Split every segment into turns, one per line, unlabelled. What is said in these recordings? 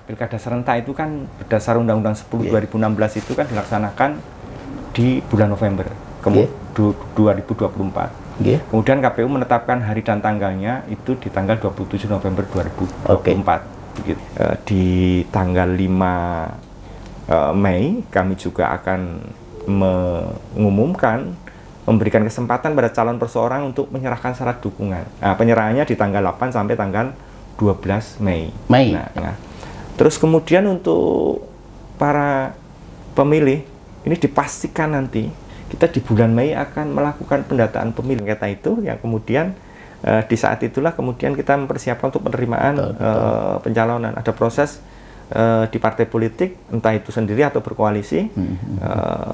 pilkada serentak itu kan berdasar Undang-Undang 10 2016 itu kan dilaksanakan di bulan November 2024. Kemudian KPU menetapkan hari dan tanggalnya itu di tanggal 27 November 2024. Begitu. Di tanggal 5 Mei kami juga akan mengumumkan, memberikan kesempatan pada calon perseorangan untuk menyerahkan syarat dukungan. Nah, penyerahannya di tanggal 8 sampai tanggal 12 Mei. Nah, terus kemudian untuk para pemilih ini dipastikan nanti kita di bulan Mei akan melakukan pendataan pemilih sengketa itu, yang kemudian di saat itulah kemudian kita mempersiapkan untuk penerimaan pencalonan. Ada proses di partai politik, entah itu sendiri atau berkoalisi,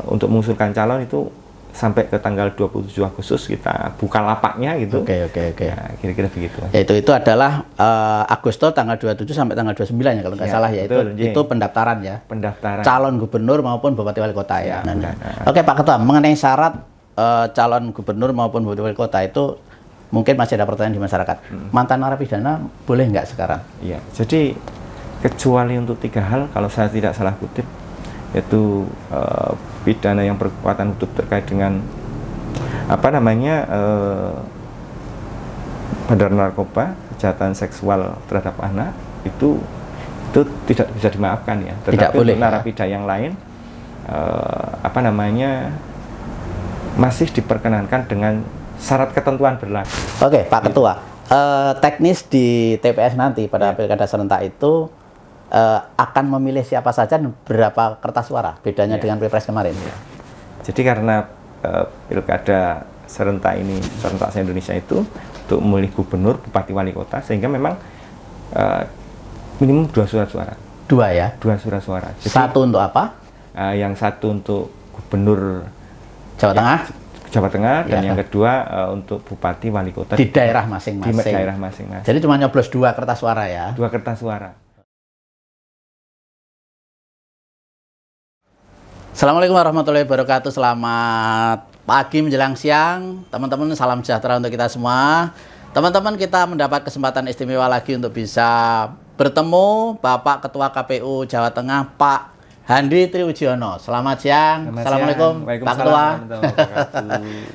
untuk mengusulkan calon itu sampai ke tanggal 27 Agustus kita buka lapaknya gitu.
Nah,
kira-kira begitu.
Itu adalah Agustus tanggal 27 sampai tanggal 29 ya kalau nggak salah ya.
Betul,
itu pendaftaran ya.
Pendaftaran
Calon gubernur maupun bupati wali kota ya. Oke Pak Ketua, mengenai syarat calon gubernur maupun bupati wali kota itu mungkin masih ada pertanyaan di masyarakat. Mantan narapidana boleh nggak sekarang?
Iya. Jadi kecuali untuk 3 hal kalau saya tidak salah kutip, yaitu pidana yang berkekuatan hukum terkait dengan bandar narkoba, kejahatan seksual terhadap anak, itu tidak bisa dimaafkan ya. Tetapi untuk narapidana yang lain masih diperkenankan dengan syarat ketentuan berlaku.
Oke, Pak Ketua, teknis di TPS nanti pada pilkada serentak itu akan memilih siapa saja dan berapa kertas suara, bedanya dengan Pilpres kemarin.
Jadi karena pilkada serentak ini, serentak se-Indonesia itu untuk memilih gubernur, bupati, wali kota, sehingga memang minimum 2 surat suara.
2 ya?
2 surat suara. Jadi,
satu untuk apa?
Yang satu untuk gubernur
Jawa Tengah,
dan yang kedua untuk bupati, wali kota
di daerah masing-masing.
Di daerah masing-masing.
Jadi cuma nyoblos 2 kertas suara ya?
2 kertas suara.
Assalamualaikum warahmatullahi wabarakatuh. Selamat pagi menjelang siang, teman-teman. Salam sejahtera untuk kita semua. Teman-teman, kita mendapat kesempatan istimewa lagi untuk bisa bertemu Bapak Ketua KPU Jawa Tengah, Pak Handri Triwidyono. Selamat siang. Assalamualaikum Pak Ketua.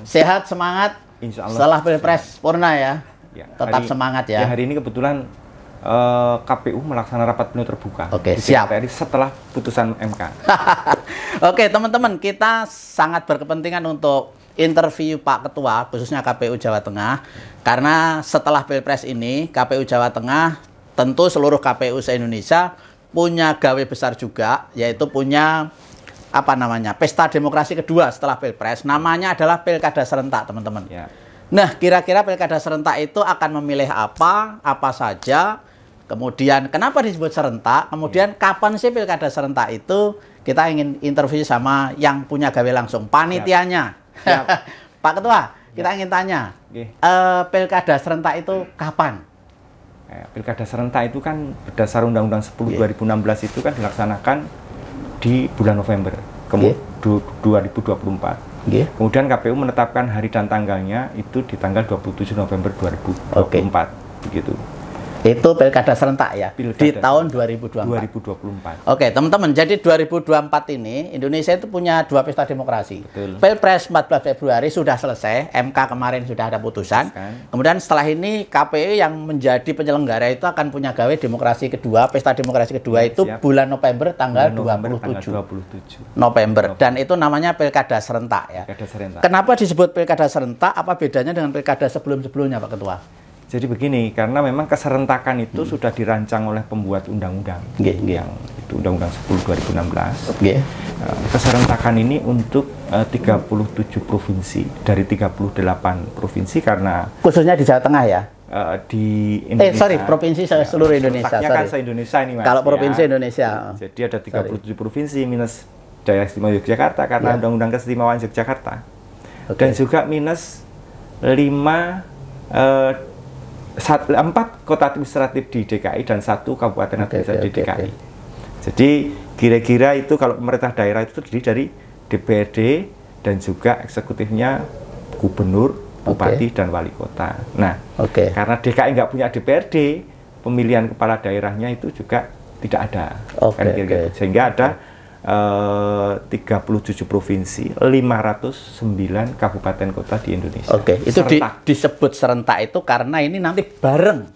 Sehat, semangat.
Insya Allah.
Setelah Pilpres purna ya. Tetap semangat ya.
Hari ini kebetulan KPU melaksanakan rapat pleno terbuka.
Oke, siap.
Setelah putusan MK.
Oke, teman-teman, kita sangat berkepentingan untuk interview Pak Ketua, khususnya KPU Jawa Tengah, karena setelah Pilpres ini, KPU Jawa Tengah, tentu seluruh KPU se-Indonesia punya gawe besar juga, yaitu punya pesta demokrasi kedua setelah Pilpres. Namanya adalah Pilkada Serentak, teman-teman.
Ya.
Nah, kira-kira Pilkada Serentak itu akan memilih apa saja. Kemudian kenapa disebut serentak? Kemudian kapan sih pilkada serentak itu? Kita ingin interview sama yang punya gawe langsung, panitianya. Pak Ketua, kita ingin tanya, pilkada serentak itu kapan?
Pilkada serentak itu kan berdasar Undang-Undang 10 2016 itu kan dilaksanakan di bulan November 2024. Kemudian KPU menetapkan hari dan tanggalnya itu di tanggal 27 November 2024. Begitu.
Itu pilkada serentak ya, di tahun 2024. Oke, teman-teman, jadi 2024 ini Indonesia itu punya 2 pesta demokrasi.
Betul.
Pilpres 14 Februari sudah selesai, MK kemarin sudah ada putusan. Kemudian setelah ini KPU yang menjadi penyelenggara itu akan punya gawe demokrasi kedua, pesta demokrasi kedua itu bulan November tanggal 27 November. Dan itu namanya pilkada serentak ya.
Pilkada serentak.
Kenapa disebut pilkada serentak? Apa bedanya dengan pilkada sebelum-sebelumnya, Pak Ketua?
Jadi begini, karena memang keserentakan itu sudah dirancang oleh pembuat undang-undang, yang itu Undang-Undang 10 2016. Keserentakan ini untuk 37 provinsi dari 38 provinsi, karena
khususnya di Jawa Tengah ya.
Di Indonesia.
Provinsi seluruh Indonesia.
Kan se-Indonesia ini, Mas.
Kalau provinsi Indonesia.
Jadi ada 37 provinsi minus Daerah Istimewa Yogyakarta karena Undang-Undang Keistimewaan Yogyakarta. Dan juga minus 4 kota administratif di DKI dan 1 kabupaten administratif di DKI. Jadi kira-kira itu kalau pemerintah daerah itu terdiri dari DPRD dan juga eksekutifnya gubernur, bupati, dan wali kota. Nah, karena DKI nggak punya DPRD, pemilihan kepala daerahnya itu juga tidak ada.
Okay.
Sehingga ada 37 provinsi, 509 kabupaten kota di Indonesia.
Oke, itu disebut serentak itu karena ini nanti bareng.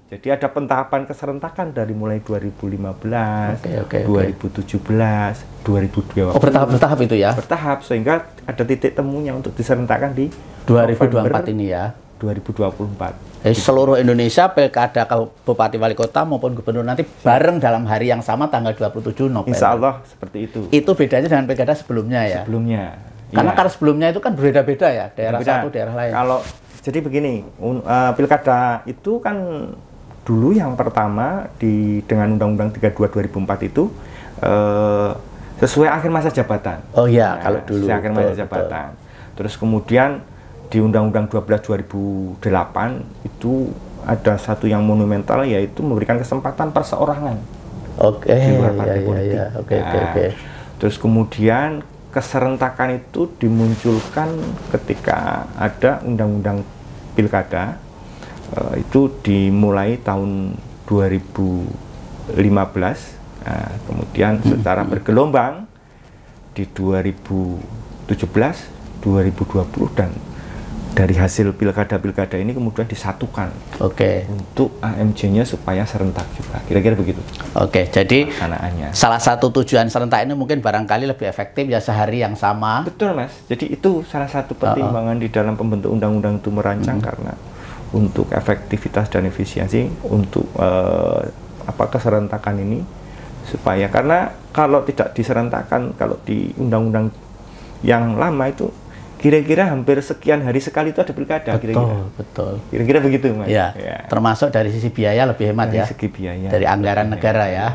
Jadi ada pentahapan keserentakan dari mulai 2015, 2017, 2020.
Oh, bertahap itu ya?
Bertahap, sehingga ada titik temunya untuk diserentakkan di
2024 ini ya?
2024.
Seluruh Indonesia, pilkada Bupati Wali Kota maupun Gubernur nanti bareng dalam hari yang sama tanggal 27 November.
Insya Allah seperti itu.
Itu bedanya dengan pilkada sebelumnya ya?
Sebelumnya.
Karena sebelumnya itu kan berbeda-beda ya, daerah satu, daerah lain.
Jadi begini, pilkada itu kan dulu yang pertama dengan Undang-Undang 32 2004 itu sesuai akhir masa jabatan.
Oh iya, kalau dulu.
Sesuai akhir masa jabatan. Terus kemudian di Undang-Undang 12 2008 itu ada satu yang monumental, yaitu memberikan kesempatan perseorangan di luar partai politik.
Oke.
Terus kemudian keserentakan itu dimunculkan ketika ada Undang-Undang Pilkada, itu dimulai tahun 2015, kemudian secara bergelombang di 2017, 2020, dan dari hasil pilkada-pilkada ini kemudian disatukan untuk AMJ-nya supaya serentak juga. Kira-kira begitu.
Oke, jadi salah satu tujuan serentak ini mungkin barangkali lebih efektif ya sehari yang sama.
Betul, Mas. Jadi itu salah satu pertimbangan di dalam pembentuk undang-undang itu merancang, karena untuk efektivitas dan efisiensi untuk keserentakan ini, supaya karena kalau tidak diserentakkan, kalau di undang-undang yang lama itu kira-kira hampir sekian hari sekali itu ada pilkada.
Betul.
Kira-kira begitu, Mas.
Ya. Termasuk dari sisi biaya lebih hemat
dari
ya.
Segi biaya.
Dari anggaran negara ya.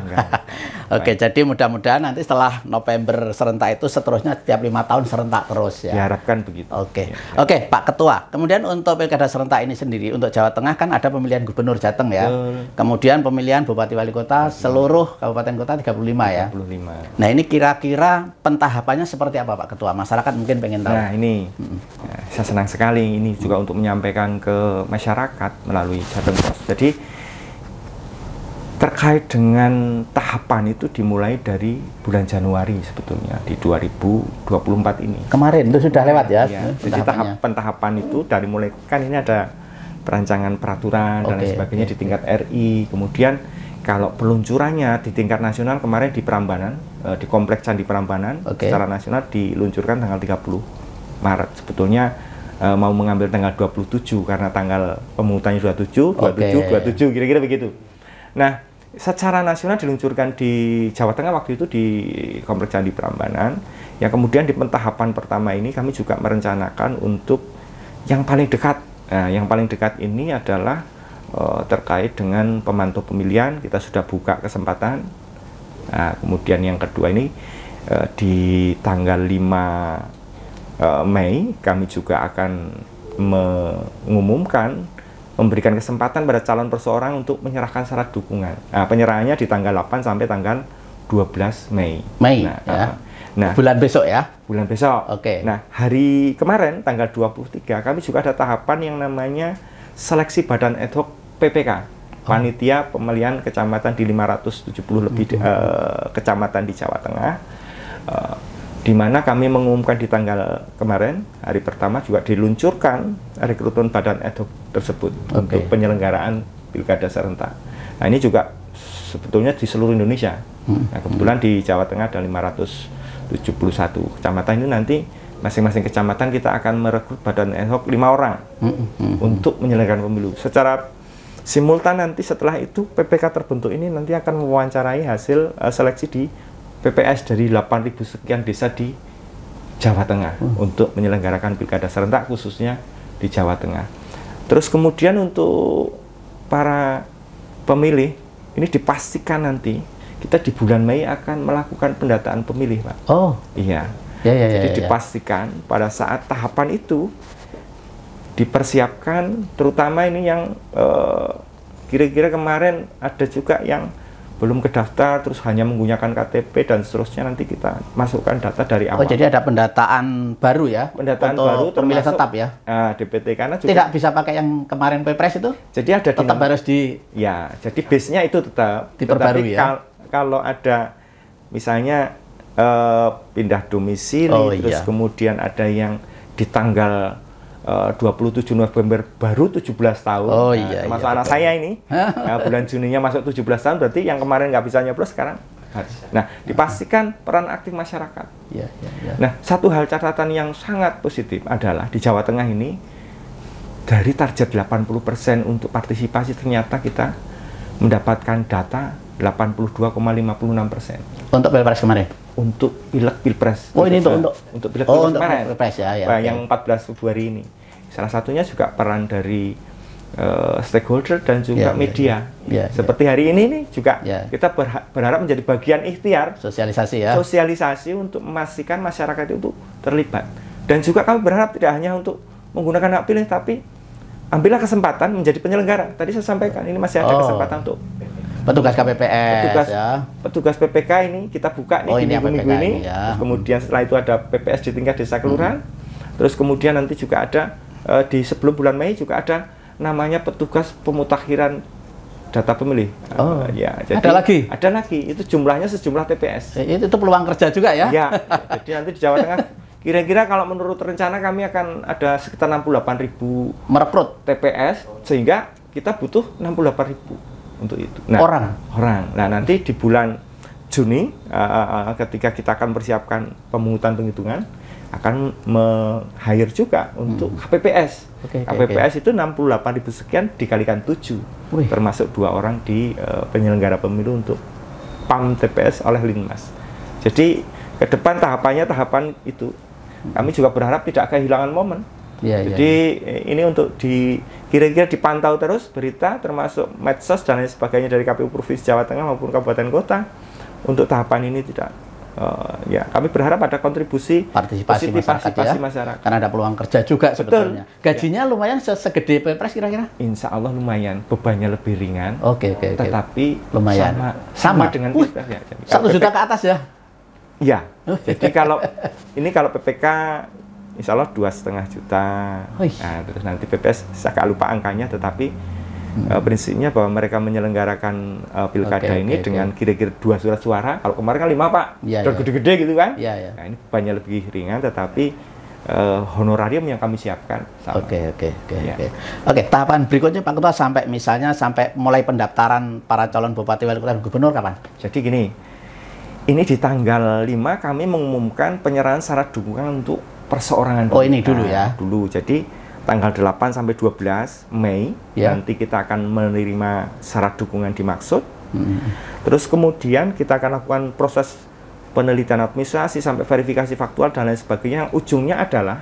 Oke, jadi mudah-mudahan nanti setelah November serentak itu seterusnya setiap 5 tahun serentak terus ya.
Diharapkan begitu.
Oke, Pak Ketua. Kemudian untuk pilkada serentak ini sendiri untuk Jawa Tengah kan ada pemilihan gubernur Jateng ya. Kemudian pemilihan bupati wali kota seluruh kabupaten kota 35 ya.
35.
Nah, ini kira-kira pentahapannya seperti apa Pak Ketua? Masyarakat mungkin pengen tahu.
Nah, ini saya senang sekali ini juga untuk menyampaikan ke masyarakat melalui Jateng Post. Jadi terkait dengan tahapan itu dimulai dari bulan Januari sebetulnya di 2024 ini.
Kemarin itu sudah lewat ya?
Jadi tahapan itu dari mulai, kan ini ada perancangan peraturan dan lain sebagainya di tingkat RI, kemudian kalau peluncurannya di tingkat nasional kemarin di Prambanan, di Kompleks Candi Prambanan, secara nasional diluncurkan tanggal 30 Maret. Sebetulnya mau mengambil tanggal 27 karena tanggal pemungutannya 27 kira-kira begitu. Nah, secara nasional diluncurkan di Jawa Tengah waktu itu di Kompleks Candi Prambanan. Yang kemudian di pentahapan pertama ini kami juga merencanakan untuk yang paling dekat. Nah, yang paling dekat ini adalah terkait dengan pemantau pemilihan. Kita sudah buka kesempatan. Nah, kemudian yang kedua ini di tanggal 5 Mei kami juga akan mengumumkan, memberikan kesempatan pada calon perseorangan untuk menyerahkan syarat dukungan. Nah, penyerahannya di tanggal 8 sampai tanggal 12 Mei.
Nah, bulan besok ya?
Bulan besok. Nah, hari kemarin tanggal 23 kami juga ada tahapan yang namanya seleksi badan ad hoc PPK. Panitia pemilihan kecamatan di 570 lebih kecamatan di Jawa Tengah. Di mana kami mengumumkan di tanggal kemarin, hari pertama juga diluncurkan rekrutmen badan ad hoc tersebut untuk penyelenggaraan pilkada serentak. Nah, ini juga sebetulnya di seluruh Indonesia. Nah, kebetulan di Jawa Tengah ada 571 kecamatan. Ini nanti masing-masing kecamatan kita akan merekrut badan ad hoc 5 orang untuk menyelenggarakan pemilu. Secara simultan nanti setelah itu PPK terbentuk ini nanti akan mewawancarai hasil seleksi di PPS dari 8.000 sekian desa di Jawa Tengah untuk menyelenggarakan pilkada serentak khususnya di Jawa Tengah. Terus kemudian untuk para pemilih ini dipastikan nanti kita di bulan Mei akan melakukan pendataan pemilih, Pak. Jadi dipastikan pada saat tahapan itu dipersiapkan, terutama ini yang kira-kira kemarin ada juga yang belum kedaftar, terus hanya menggunakan KTP dan seterusnya, nanti kita masukkan data dari awal.
Oh, jadi ada pendataan baru ya?
Pendataan
untuk
baru
pemilih tetap ya?
DPT, karena juga
tidak bisa pakai yang kemarin Pilpres itu?
Jadi ada
tetap harus di...
Ya, jadi base-nya itu tetap
diperbarui ya?
Kalau ada misalnya pindah domisili, terus kemudian ada yang di tanggal 27 November baru 17 tahun, termasuk anak saya ini, bulan Juninya masuk 17 tahun, berarti yang kemarin nggak bisa nyoblos sekarang harus. Nah, dipastikan peran aktif masyarakat. Nah, satu hal catatan yang sangat positif adalah di Jawa Tengah ini, dari target 80% untuk partisipasi, ternyata kita mendapatkan data 82,56%.
Untuk Pilpres kemarin?
Untuk Pilpres.
Oh, ini untuk
Pilek kemarin.
Pilpres ya.
Yang 14 Februari ini. Salah satunya juga peran dari stakeholder dan juga media. Seperti hari ini nih juga kita berharap menjadi bagian ikhtiar.
Sosialisasi ya.
Sosialisasi untuk memastikan masyarakat itu terlibat. Dan juga kami berharap tidak hanya untuk menggunakan hak pilih, tapi ambillah kesempatan menjadi penyelenggara. Tadi saya sampaikan, ini masih ada kesempatan untuk
petugas KPPS,
petugas PPK ini kita buka nih di minggu ini. Terus kemudian setelah itu ada PPS di tingkat desa kelurahan. Terus kemudian nanti juga ada di sebelum bulan Mei juga ada namanya petugas pemutakhiran data pemilih.
Jadi ada lagi.
Itu jumlahnya sejumlah TPS.
Itu peluang kerja juga ya?
Ya. Jadi nanti di Jawa Tengah kira-kira kalau menurut rencana kami akan ada sekitar 68.000
merekrut
TPS, sehingga kita butuh 68.000 untuk itu. Nah, orang. Nah, nanti di bulan Juni ketika kita akan persiapkan pemungutan penghitungan, akan hire juga untuk KPPS. KPPS itu 68.000 sekian dikalikan 7, termasuk 2 orang di penyelenggara pemilu untuk PAM TPS oleh Linmas. Jadi ke depan tahapan itu kami juga berharap tidak kehilangan momen. Jadi ini untuk kira-kira dipantau terus berita, termasuk medsos dan lain sebagainya dari KPU Provinsi Jawa Tengah maupun kabupaten kota. Untuk tahapan ini tidak, kami berharap ada kontribusi
partisipasi masyarakat. Karena ada peluang kerja juga sebetulnya. Gajinya lumayan segede Pilpres kira-kira?
Insya Allah lumayan, bebannya lebih ringan. Tetapi
lumayan
sama dengan Pilpres ya.
1 juta ke atas ya?
Ya, jadi kalau PPK insya Allah 2,5 juta. Nah, terus nanti PPS saya agak lupa angkanya, tetapi prinsipnya bahwa mereka menyelenggarakan pilkada ini dengan kira-kira 2 surat suara. Kalau kemarin kan 5 Pak, dan gede-gede gitu kan. Nah, ini banyak lebih ringan, tetapi honorarium yang kami siapkan sama.
Oke, tahapan berikutnya Pak Ketua sampai mulai pendaftaran para calon bupati, wali kota, gubernur kapan?
Jadi gini, ini di tanggal 5 kami mengumumkan penyerahan syarat dukungan untuk perseorangan.
Ini dulu ya?
Dulu, jadi tanggal 8 sampai 12 Mei nanti kita akan menerima syarat dukungan dimaksud. Terus kemudian kita akan lakukan proses penelitian administrasi sampai verifikasi faktual dan lain sebagainya. Ujungnya adalah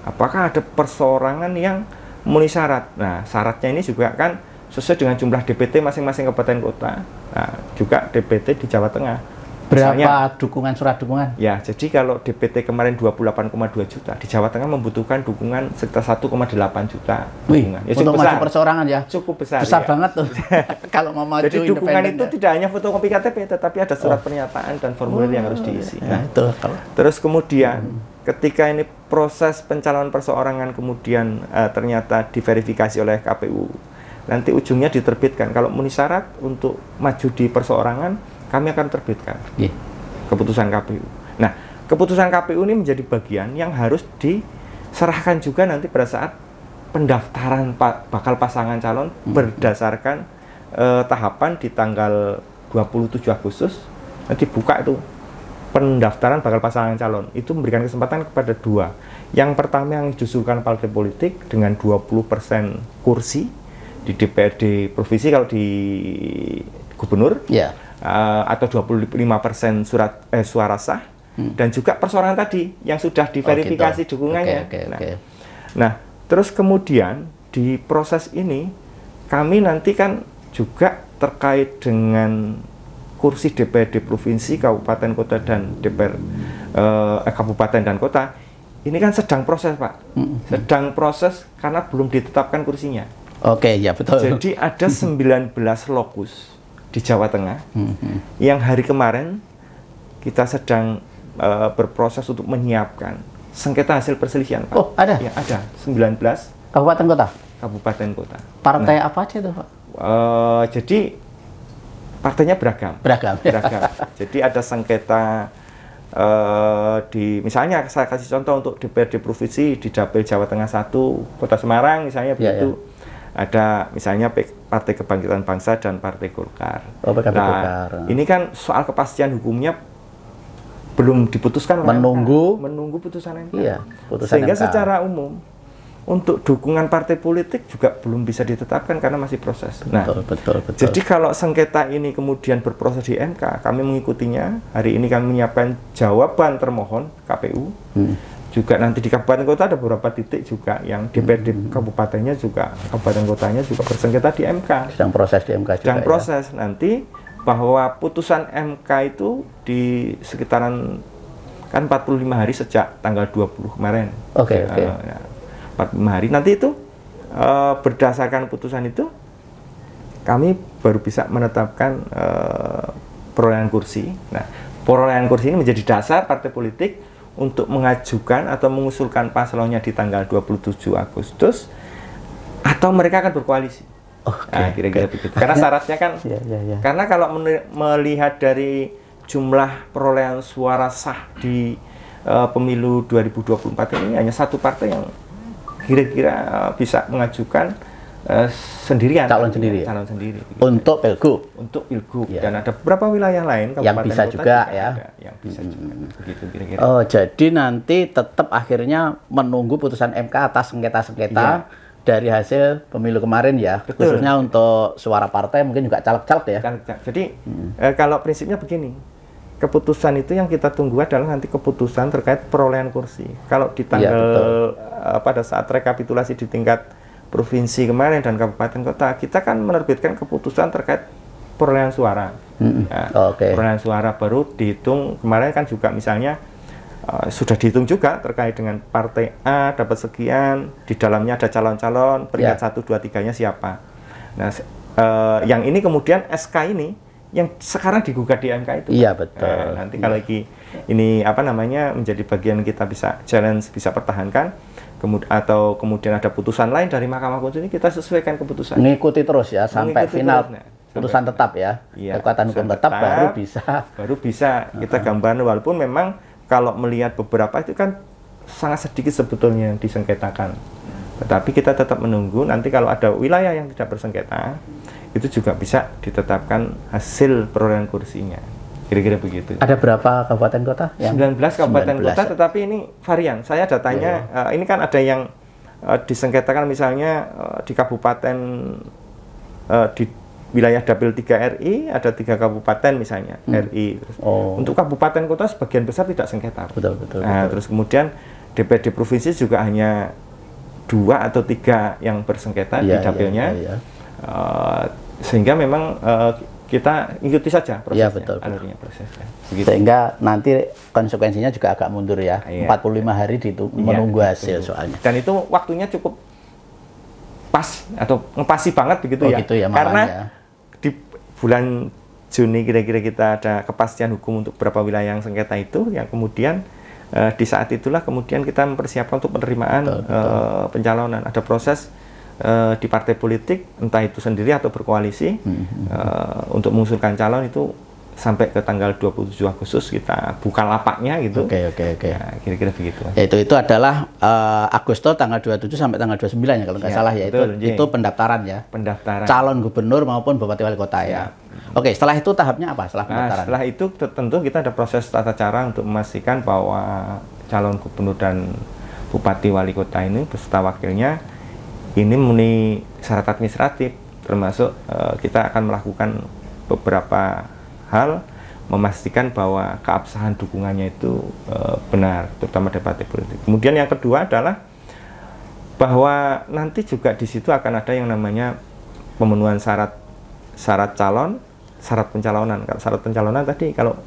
apakah ada perseorangan yang memenuhi syarat. Nah, syaratnya ini juga kan sesuai dengan jumlah DPT masing-masing kabupaten kota. Nah, juga DPT di Jawa Tengah.
Berapa surat dukungan?
Ya, jadi kalau DPT kemarin 28,2 juta, di Jawa Tengah membutuhkan dukungan sekitar 1,8 juta dukungan.
Ya, untuk maju perseorangan ya?
Cukup besar.
Besar banget tuh. Kalau mau maju
jadi dukungan itu tidak hanya fotokopi KTP, tetapi ada surat pernyataan dan formulir yang harus diisi. Nah, terus kemudian ketika ini proses pencalonan perseorangan kemudian ternyata diverifikasi oleh KPU, nanti ujungnya diterbitkan. Kalau memenuhi syarat untuk maju di perseorangan, kami akan terbitkan keputusan KPU. Nah, keputusan KPU ini menjadi bagian yang harus diserahkan juga nanti pada saat pendaftaran bakal pasangan calon berdasarkan tahapan di tanggal 27 Agustus. Nanti buka itu pendaftaran bakal pasangan calon. Itu memberikan kesempatan kepada 2. Yang pertama yang diusulkan partai politik dengan 20% kursi di DPRD provinsi kalau di gubernur. Atau 25% suara sah, dan juga perseorangan tadi yang sudah diverifikasi dukungannya. Nah, terus kemudian di proses ini kami nanti kan juga terkait dengan kursi DPRD provinsi, kabupaten kota dan kabupaten dan kota ini kan sedang proses, Pak. Sedang proses karena belum ditetapkan kursinya.
Ya betul.
Jadi ada 19 lokus di Jawa Tengah, yang hari kemarin kita sedang berproses untuk menyiapkan sengketa hasil perselisihan, Pak.
Oh, ada?
Ya, ada. 19
kabupaten kota?
Kabupaten kota.
Partai apa aja itu, Pak?
Jadi partainya beragam.
Beragam.
Jadi ada sengketa misalnya saya kasih contoh untuk DPRD provinsi di Dapil Jawa Tengah 1 Kota Semarang misalnya begitu. Ada misalnya Partai Kebangkitan Bangsa dan Partai Golkar.
Golkar.
Ini kan soal kepastian hukumnya belum diputuskan oleh menunggu putusan MK.
Iya, putusan
sehingga
MK.
Secara umum untuk dukungan partai politik juga belum bisa ditetapkan karena masih proses.
Betul.
Jadi kalau sengketa ini kemudian berproses di MK, kami mengikutinya. Hari ini kami menyiapkan jawaban termohon KPU. Juga nanti di kabupaten kota ada beberapa titik juga yang DPRD kabupatennya juga, kabupaten kotanya juga bersengketa di MK.
Sedang proses di MK juga.
Sedang proses nanti bahwa putusan MK itu di sekitaran kan 45 hari sejak tanggal 20 kemarin.
Oke.
45 hari nanti itu berdasarkan putusan itu kami baru bisa menetapkan perolehan kursi. Nah, perolehan kursi ini menjadi dasar partai politik untuk mengajukan atau mengusulkan paslonnya di tanggal 27 Agustus atau mereka akan berkoalisi. Nah, kira-kira begitu. Karena syaratnya kan karena kalau melihat dari jumlah perolehan suara sah di pemilu 2024 ini hanya satu partai yang kira-kira bisa mengajukan sendirian,
calon sendiri untuk pilgub dan ada beberapa wilayah lain yang bisa juga yang bisa juga begitu kira-kira. Jadi nanti tetap akhirnya menunggu putusan MK atas sengketa dari hasil pemilu kemarin ya. Betul. Khususnya untuk suara partai mungkin juga caleg-caleg ya.
Jadi kalau prinsipnya begini, keputusan itu yang kita tunggu adalah nanti keputusan terkait perolehan kursi. Kalau di tanggal pada saat rekapitulasi di tingkat provinsi kemarin dan kabupaten kota, kita kan menerbitkan keputusan terkait perolehan suara. Perolehan suara baru dihitung kemarin kan juga misalnya sudah dihitung juga terkait dengan partai A dapat sekian, di dalamnya ada calon-calon, peringkat 1, 2, 3-nya siapa. Nah, yang ini kemudian SK ini yang sekarang digugat di MK itu.
Iya, betul.
Nanti kalau ini apa namanya menjadi bagian kita bisa challenge, bisa pertahankan, atau kemudian ada putusan lain dari Mahkamah Konstitusi, kita sesuaikan keputusan.
Mengikuti terus ya sampai final putusan tetap ya. Kekuatan hukum tetap baru bisa kita gambaran, walaupun memang kalau melihat beberapa itu kan sangat sedikit sebetulnya yang disengketakan. Tetapi kita tetap menunggu nanti kalau ada wilayah yang tidak bersengketa, itu juga bisa ditetapkan hasil perolehan kursinya. Kira-kira begitu. Ada berapa kabupaten kota?
19 kabupaten kota, tetapi ini varian. Saya datanya, ini kan ada yang disengketakan misalnya di kabupaten, di wilayah Dapil 3 RI, ada 3 kabupaten misalnya, RI. Untuk kabupaten kota sebagian besar tidak sengketa.
Betul.
Terus kemudian DPRD provinsi juga hanya 2 atau 3 yang bersengketa di dapilnya. Sehingga memang kita ikuti saja prosesnya, alurnya prosesnya. Begitu.
Sehingga nanti konsekuensinya juga agak mundur ya. 45 hari menunggu hasil soalnya.
Dan itu waktunya cukup pas atau ngepasi banget begitu ya.
Gitu ya.
Karena di bulan Juni kira-kira kita ada kepastian hukum untuk beberapa wilayah yang sengketa itu, yang kemudian di saat itulah kemudian kita mempersiapkan untuk penerimaan pencalonan. Ada proses di partai politik, entah itu sendiri atau berkoalisi, untuk mengusulkan calon itu sampai ke tanggal 27 Agustus kita buka lapaknya gitu.
Oke.
Ya, kira-kira begitu.
Itu adalah Agustus tanggal 27 sampai tanggal 29 ya kalau nggak salah ya. Itu pendaftaran ya.
Pendaftaran.
Calon gubernur maupun bupati wali kota ya. Oke, setelah itu tahapnya apa? Setelah pendaftaran?
Setelah itu tentu kita ada proses tata cara untuk memastikan bahwa calon gubernur dan bupati wali kota ini beserta wakilnya ini memenuhi syarat administratif, termasuk kita akan melakukan beberapa hal memastikan bahwa keabsahan dukungannya itu benar, terutama dari partai politik. Kemudian yang kedua adalah bahwa nanti juga di situ akan ada yang namanya pemenuhan syarat calon, syarat pencalonan. Kalau syarat pencalonan tadi kalau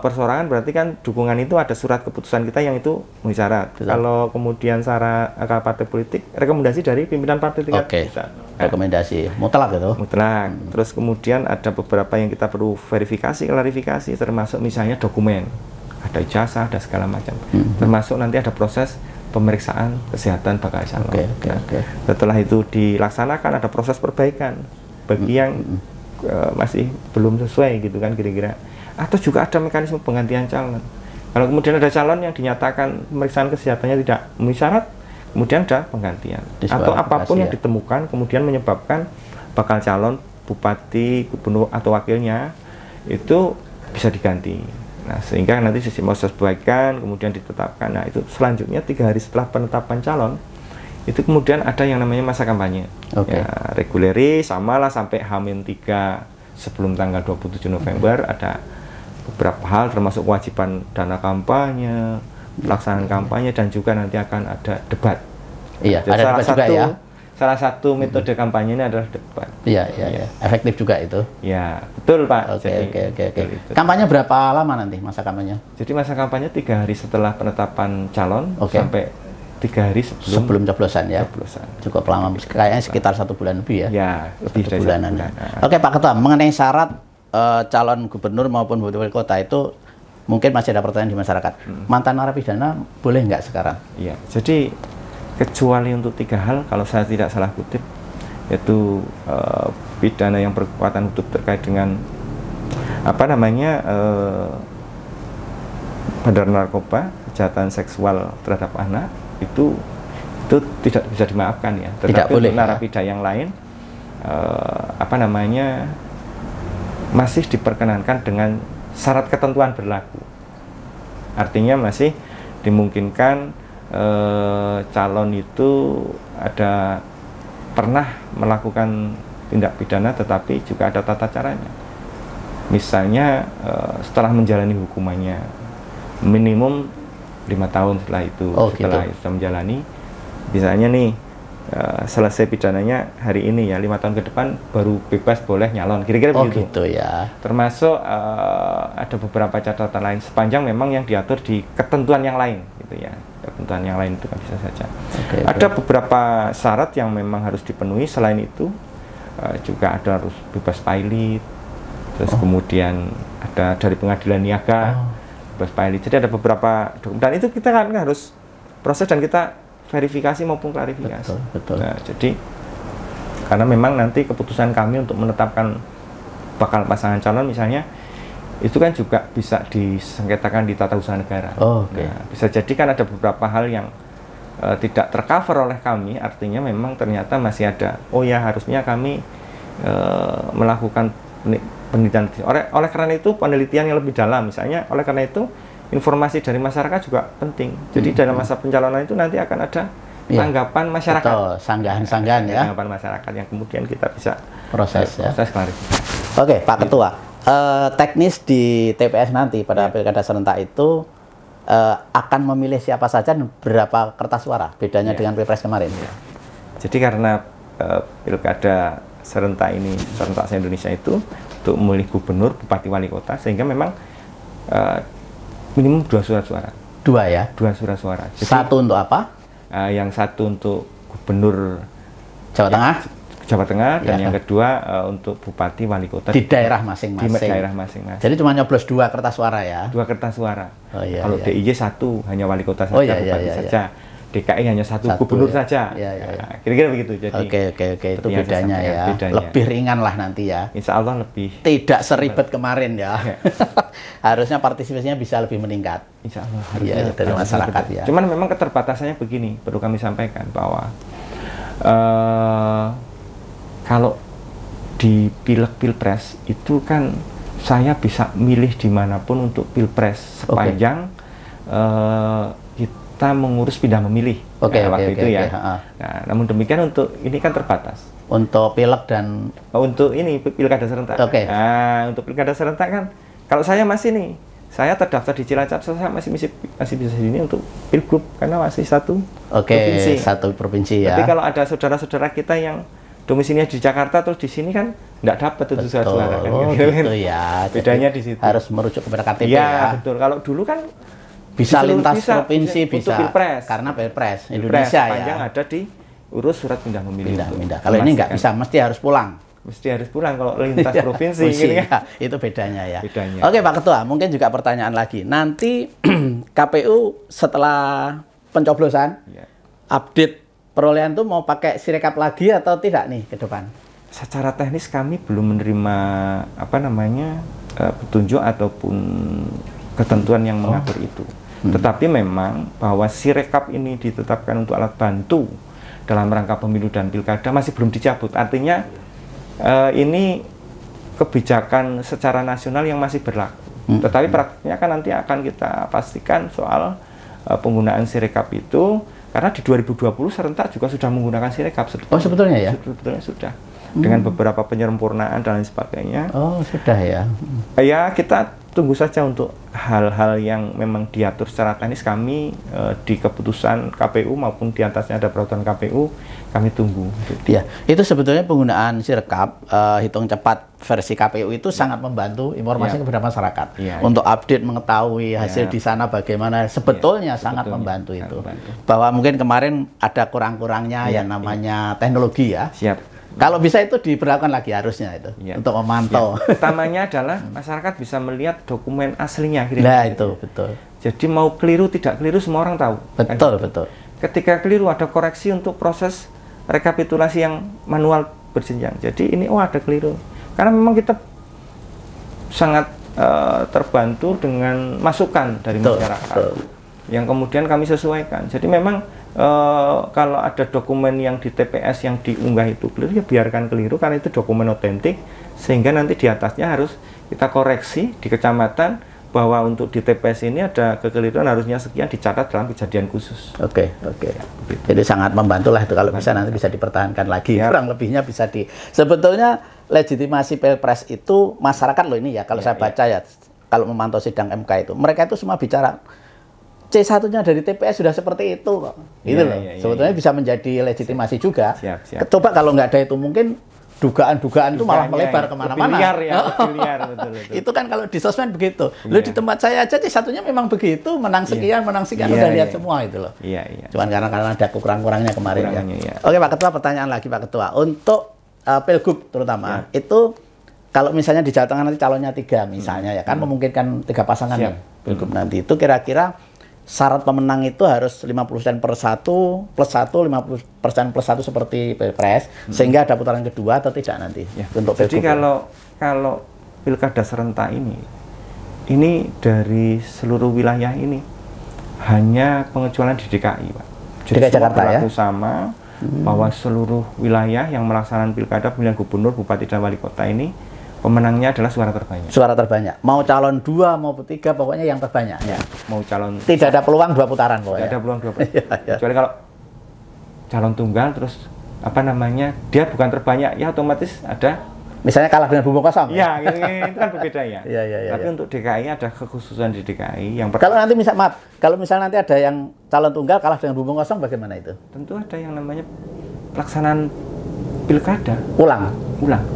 persorangan berarti kan dukungan itu ada surat keputusan kita yang itu memenuhi syarat. Kalau kemudian syarat partai politik, rekomendasi dari pimpinan partai tingkat pusat.
Rekomendasi mutlak itu.
Mutlak. Terus kemudian ada beberapa yang kita perlu verifikasi, klarifikasi, termasuk misalnya dokumen, ada ijazah, ada segala macam. Termasuk nanti ada proses pemeriksaan kesehatan bakal calon. Setelah itu dilaksanakan, ada proses perbaikan bagi yang masih belum sesuai gitu kan kira-kira. Atau juga ada mekanisme penggantian calon. Kalau kemudian ada calon yang dinyatakan pemeriksaan kesehatannya tidak memenuhi syarat, kemudian ada penggantian. Atau apapun yang ditemukan kemudian menyebabkan bakal calon bupati, gubernur atau wakilnya itu bisa diganti. Nah, sehingga nanti sistem proses perbaikan kemudian ditetapkan. Nah, itu selanjutnya 3 hari setelah penetapan calon itu kemudian ada yang namanya masa kampanye. Ya, reguleri samalah sampai H-3 sebelum tanggal 27 November ada beberapa hal termasuk kewajiban dana kampanye, pelaksanaan kampanye, dan juga nanti akan ada debat.
Iya, ada debat juga ya.
Salah satu metode kampanye ini adalah debat.
Iya. Efektif juga itu.
Ya, betul Pak.
Oke. Kampanye berapa lama nanti masa kampanye?
Jadi masa kampanye 3 hari setelah penetapan calon sampai 3 hari
sebelum coblosan ya. Cukup lama, kayaknya sekitar 1 bulan lebih ya.
Ya, lebih dari 1 bulan.
Oke Pak Ketua, mengenai syarat calon gubernur maupun bupati wali kota itu mungkin masih ada pertanyaan di masyarakat. Mantan narapidana boleh nggak sekarang?
Iya, jadi kecuali untuk 3 hal kalau saya tidak salah kutip, yaitu pidana yang berkekuatan hukum terkait dengan bandar narkoba, kejahatan seksual terhadap anak, itu tidak bisa dimaafkan ya. Tetapi
tidak boleh,
untuk narapidana yang lain masih diperkenankan dengan syarat ketentuan berlaku. Artinya masih dimungkinkan calon itu ada pernah melakukan tindak pidana, tetapi juga ada tata caranya. Misalnya setelah menjalani hukumannya minimum 5 tahun setelah itu, setelah menjalani, misalnya nih selesai pidananya hari ini ya, 5 tahun ke depan baru bebas boleh nyalon, kira-kira begitu.
Gitu ya.
Termasuk ada beberapa catatan lain sepanjang memang yang diatur di ketentuan yang lain gitu ya. Ketentuan yang lain itu kan bisa saja. Ada beberapa syarat yang memang harus dipenuhi. Selain itu juga ada harus bebas pilot, terus kemudian ada dari pengadilan niaga bebas pilot. Jadi ada beberapa dokumen, dan itu kita kan harus proses dan kita verifikasi maupun klarifikasi.
Betul.
Nah, jadi karena memang nanti keputusan kami untuk menetapkan bakal pasangan calon misalnya itu kan juga bisa disengketakan di tata usaha negara. Nah, bisa jadi kan ada beberapa hal yang tidak tercover oleh kami, artinya memang ternyata masih ada. Harusnya kami melakukan penelitian. Oleh karena itu penelitian yang lebih dalam, misalnya oleh karena itu informasi dari masyarakat juga penting. Jadi dalam masa pencalonan itu nanti akan ada tanggapan masyarakat.
Betul, sanggahan-sanggahan ya.
Tanggapan masyarakat yang kemudian kita bisa
proses
klarifikasi.
Oke, Pak Ketua. Teknis di TPS nanti pada pilkada serentak itu akan memilih siapa saja dan berapa kertas suara, bedanya dengan Pilpres kemarin.
Jadi karena pilkada serentak ini, serentak se-Indonesia itu untuk memilih gubernur, bupati, wali kota, sehingga memang minimum 2 surat suara.
2 ya?
2 surat suara. Jadi,
satu untuk apa?
Yang satu untuk gubernur Jawa Tengah dan yang kedua untuk bupati, wali kota
di daerah masing-masing.
Di daerah masing-masing.
Jadi cuma nyoblos 2 kertas suara ya? 2
kertas suara. Kalau DIY 1 hanya wali kota saja, bupati saja. DKI hanya satu gubernur saja. Kira-kira begitu. Jadi
itu bedanya ya. Lebih ringan lah nanti ya.
Insya Allah lebih.
Tidak seribet kemarin ya. Harusnya partisipasinya bisa lebih meningkat.
Insya Allah.
Dari masyarakat ya.
Cuman memang keterbatasannya begini, perlu kami sampaikan bahwa kalau di pilek-pilpres itu kan saya bisa milih dimanapun untuk pilpres sepanjang kita mengurus pindah memilih waktu itu ya. Nah, namun demikian untuk ini kan terbatas.
Untuk pilek dan
untuk ini pilkada serentak. Nah, untuk pilkada serentak kan kalau saya masih nih, saya terdaftar di Cilacap, saya masih bisa sini untuk pilgub karena masih satu provinsi.
Satu provinsi ya.
Tapi kalau ada saudara-saudara kita yang domisilinya di Jakarta terus di sini kan nggak dapat itu surat suara kan.
Gitu ya.
Bedanya di situ.
Harus merujuk kepada KTP
ya.
ya.
Betul. Kalau dulu kan
bisa lintas provinsi, bisa.
Pilpres.
Karena Pilpres Indonesia ya.
Panjang ada di urus surat pindah memilih.
Pindah. Kalau ini nggak bisa, mesti harus pulang.
Mesti harus pulang kalau lintas provinsi. Gitu kan.
Itu bedanya ya.
Bedanya.
Oke Pak Ketua, mungkin juga pertanyaan lagi. Nanti KPU setelah pencoblosan, update perolehan itu mau pakai Sirekap lagi atau tidak nih ke depan?
Secara teknis kami belum menerima petunjuk ataupun ketentuan yang mengatur itu. Tetapi memang bahwa Sirekap ini ditetapkan untuk alat bantu dalam rangka pemilu dan pilkada masih belum dicabut. Artinya ini kebijakan secara nasional yang masih berlaku. Tetapi praktiknya kan nanti akan kita pastikan soal penggunaan Sirekap itu, karena di 2020 serentak juga sudah menggunakan Sirekap.
Oh sebetulnya ya?
Sebetulnya sudah. Dengan beberapa penyempurnaan dan lain sebagainya.
Oh sudah ya?
Ya kita tunggu saja untuk hal-hal yang memang diatur secara teknis. Kami di keputusan KPU maupun di atasnya ada peraturan KPU, kami tunggu.
Ya, itu sebetulnya penggunaan Sirekap hitung cepat versi KPU itu sangat membantu informasi kepada masyarakat untuk update mengetahui hasil di sana bagaimana. Sebetulnya sangat membantu itu. Bahwa mungkin kemarin ada kurang-kurangnya yang namanya teknologi ya.
Siap.
Kalau bisa itu diberlakukan lagi harusnya itu untuk memantau.
Utamanya adalah masyarakat bisa melihat dokumen aslinya.
Nah itu betul.
Jadi mau keliru tidak keliru semua orang tahu.
Betul.
Ketika keliru ada koreksi untuk proses rekapitulasi yang manual berjenjang. Jadi ini ada keliru. Karena memang kita sangat terbantu dengan masukan dari masyarakat yang kemudian kami sesuaikan. Jadi memang kalau ada dokumen yang di TPS yang diunggah itu keliru, ya biarkan keliru karena itu dokumen otentik, sehingga nanti di atasnya harus kita koreksi di kecamatan bahwa untuk di TPS ini ada kekeliruan harusnya sekian, dicatat dalam kejadian khusus.
Oke. Jadi sangat membantu lah itu kalau bisa nanti bisa dipertahankan lagi. Kurang lebihnya bisa sebetulnya legitimasi Pilpres itu masyarakat loh ini ya, kalau saya baca ya, kalau memantau sidang MK itu, mereka itu semua bicara C1-nya dari TPS sudah seperti itu kok. Gitu loh. Sebetulnya bisa menjadi legitimasi juga.
Siap.
Coba kalau nggak ada itu mungkin dugaan-dugaan itu malah melebar kemana-mana.
Betul.
Itu kan kalau di sosmed begitu. Lu di tempat saya aja C1-nya memang begitu, menang sekian, udah lihat semua itu loh. Cuman karena ada kurang-kurangnya kemarin ya. Oke Pak Ketua, pertanyaan lagi Pak Ketua. Untuk Pilgub terutama, itu kalau misalnya di Jawa Tengah nanti calonnya 3 misalnya ya kan memungkinkan 3 pasangan ya Pilgub nanti. Itu kira-kira syarat pemenang itu harus 50% per 1 plus 1, 50% plus 1 seperti Pilpres, sehingga ada putaran kedua atau tidak nanti untuk Pilgub.
Jadi kalau pilkada serentak ini dari seluruh wilayah ini hanya pengecualian di DKI, Pak. Jadi
DKI Jakarta ya?
Sama bahwa seluruh wilayah yang melaksanakan pilkada pemilihan gubernur, bupati dan wali kota ini pemenangnya adalah suara terbanyak.
Suara terbanyak. Mau calon 2 maupun 3 pokoknya yang terbanyak. Ya.
Mau calon
tidak ada peluang 2 putaran pokoknya.
Tidak ada peluang 2 putaran. Kecuali kalau calon tunggal terus dia bukan terbanyak ya otomatis ada
misalnya kalah dengan bumbung kosong.
Iya, itu kan berbeda ya.
Tapi
untuk DKI ada kekhususan di DKI yang
kalau nanti kalau misalnya nanti ada yang calon tunggal kalah dengan bumbung kosong bagaimana itu?
Tentu ada yang namanya pelaksanaan pilkada
ulang.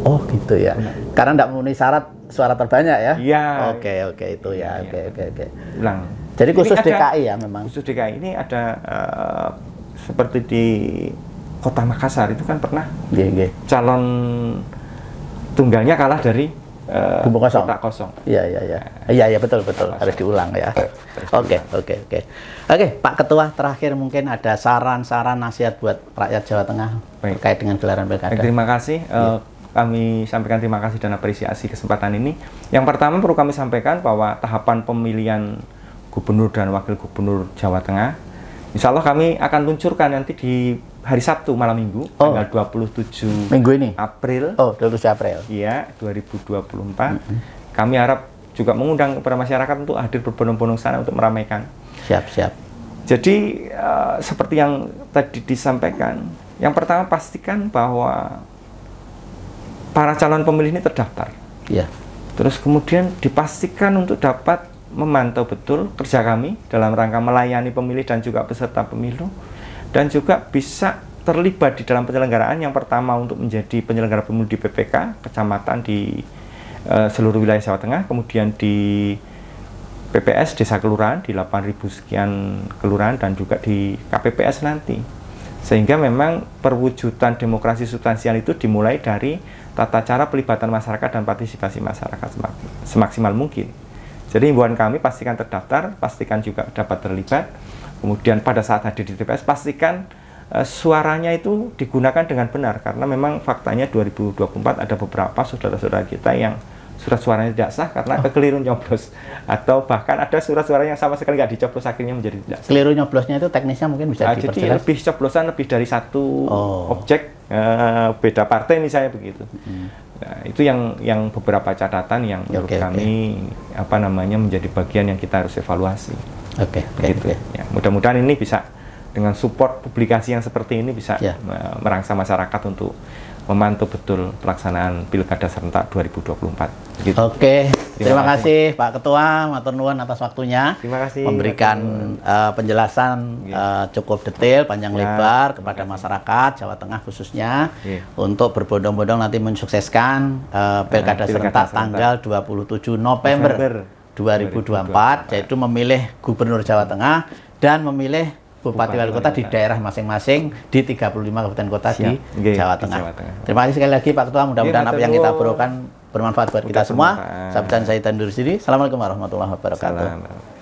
Oh gitu ya. Karena tidak memenuhi syarat suara terbanyak ya.
Iya.
Oke itu ya. Oke.
Ulang.
Jadi khusus DKI ya memang.
Khusus DKI ini ada seperti di Kota Makassar itu kan pernah calon tunggalnya kalah dari
bumbung kosong.
kotak kosong.
Iya betul harus diulang ya. Oke. Pak Ketua, terakhir mungkin ada saran-saran nasihat buat rakyat Jawa Tengah terkait dengan gelaran pilkada.
Terima kasih. Kami sampaikan terima kasih dan apresiasi kesempatan ini. Yang pertama perlu kami sampaikan bahwa tahapan pemilihan gubernur dan wakil gubernur Jawa Tengah, insya Allah kami akan luncurkan nanti di hari Sabtu malam Minggu, tanggal 27
Minggu ini?
April.
27 April.
Iya, 2024. Kami harap juga mengundang kepada masyarakat untuk hadir berbondong-bondong sana untuk meramaikan.
Siap.
Jadi seperti yang tadi disampaikan, yang pertama pastikan bahwa para calon pemilih ini terdaftar.
Iya.
Terus kemudian dipastikan untuk dapat memantau betul kerja kami dalam rangka melayani pemilih dan juga peserta pemilu, dan juga bisa terlibat di dalam penyelenggaraan, yang pertama untuk menjadi penyelenggara pemilu di PPK kecamatan di seluruh wilayah Jawa Tengah, kemudian di PPS desa kelurahan di 8.000 sekian kelurahan, dan juga di KPPS nanti. Sehingga memang perwujudan demokrasi substansial itu dimulai dari tata cara pelibatan masyarakat dan partisipasi masyarakat semaksimal mungkin. Jadi himbauan kami, pastikan terdaftar, pastikan juga dapat terlibat. Kemudian pada saat hadir di TPS, pastikan suaranya itu digunakan dengan benar, karena memang faktanya 2024 ada beberapa saudara-saudara kita yang surat suaranya tidak sah karena kekeliru nyoblos, atau bahkan ada surat suara yang sama sekali nggak dicoblos akhirnya menjadi tidak sah.
Keliru nyoblosnya itu teknisnya mungkin bisa diperjelas?
Jadi lebih coblosan lebih dari satu objek, beda partai misalnya begitu. Nah, itu yang beberapa catatan yang menurut kami menjadi bagian yang kita harus evaluasi. Ya, mudah-mudahan ini bisa dengan support publikasi yang seperti ini bisa merangsang masyarakat untuk memantau betul pelaksanaan Pilkada serentak 2024. Gitu.
Terima kasih Pak Ketua, matur nuwun atas waktunya.
Terima kasih.
Memberikan penjelasan cukup detail, panjang lebar kepada masyarakat Jawa Tengah khususnya untuk berbondong-bondong nanti mensukseskan Pilkada serentak tanggal 27 November 2024, yaitu memilih Gubernur Jawa Tengah dan memilih Bupati Wali Kota di daerah masing-masing di 35 kabupaten kota di Jawa Tengah. Terima kasih sekali lagi Pak Ketua, mudah-mudahan apa yang kita berikan bermanfaat buat kita semua. Saya Zaidan diri. Assalamualaikum warahmatullahi wabarakatuh.